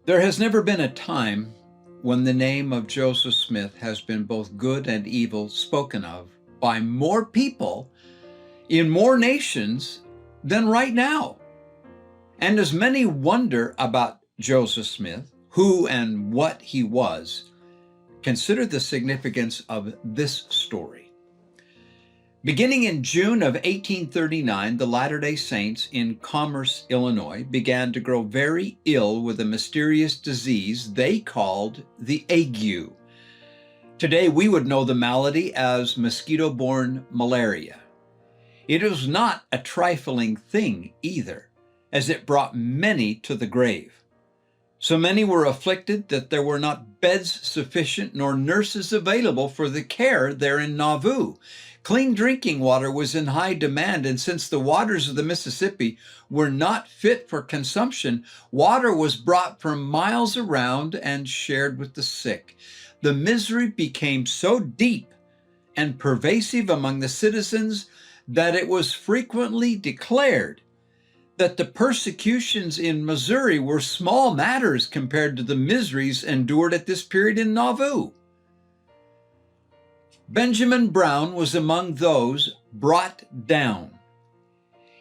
There has never been a time when the name of Joseph Smith has been both good and evil spoken of by more people in more nations than right now. And as many wonder about Joseph Smith, who and what he was, consider the significance of this story. Beginning in June of 1839, the Latter-day Saints in Commerce, Illinois, began to grow very ill with a mysterious disease they called the ague. Today, we would know the malady as mosquito-borne malaria. It was not a trifling thing either, as it brought many to the grave. So many were afflicted that there were not beds sufficient nor nurses available for the care there in Nauvoo. Clean drinking water was in high demand, and since the waters of the Mississippi were not fit for consumption, water was brought from miles around and shared with the sick. The misery became so deep and pervasive among the citizens that it was frequently declared that the persecutions in Missouri were small matters compared to the miseries endured at this period in Nauvoo. Benjamin Brown was among those brought down.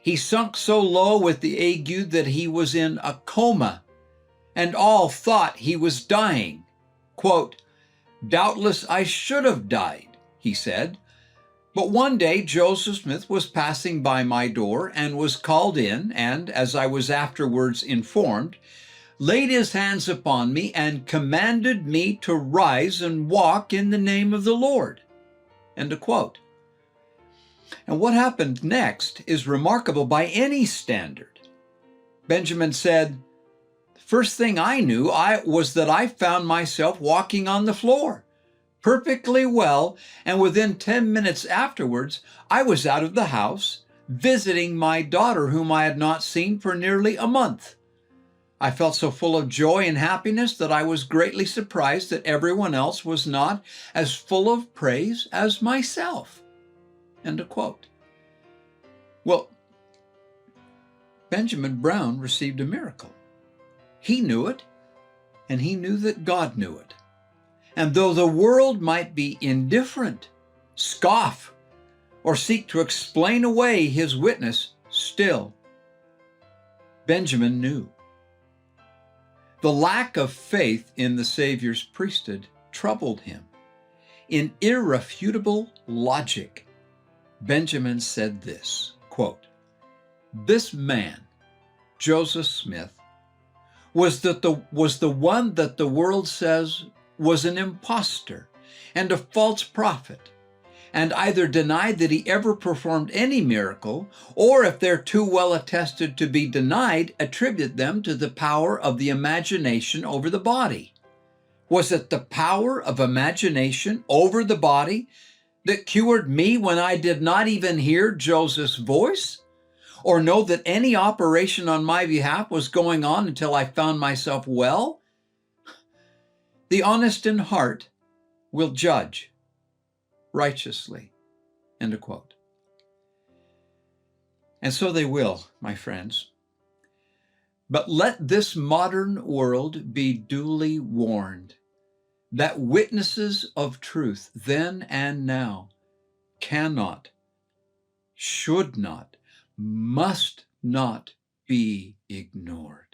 He sunk so low with the ague that he was in a coma, and all thought he was dying. Quote, "Doubtless I should have died," he said. But one day Joseph Smith was passing by my door and was called in, and, as I was afterwards informed, laid his hands upon me and commanded me to rise and walk in the name of the Lord. End of quote. And what happened next is remarkable by any standard. Benjamin said, "The first thing I knew was that I found myself walking on the floor perfectly well, and within 10 minutes afterwards, I was out of the house, visiting my daughter, whom I had not seen for nearly a month. I felt so full of joy and happiness that I was greatly surprised that everyone else was not as full of praise as myself." End of quote. Well, Benjamin Brown received a miracle. He knew it, and he knew that God knew it. And though the world might be indifferent, scoff, or seek to explain away his witness, still, Benjamin knew. The lack of faith in the Savior's priesthood troubled him. In irrefutable logic, Benjamin said this, quote, "This man, Joseph Smith, was the one that the world says was an impostor and a false prophet, and either denied that he ever performed any miracle, or if they're too well attested to be denied, attribute them to the power of the imagination over the body. Was it the power of imagination over the body that cured me when I did not even hear Joseph's voice, or know that any operation on my behalf was going on until I found myself well? The honest in heart will judge righteously." End of quote. And so they will, my friends. But let this modern world be duly warned that witnesses of truth then and now cannot, should not, must not be ignored.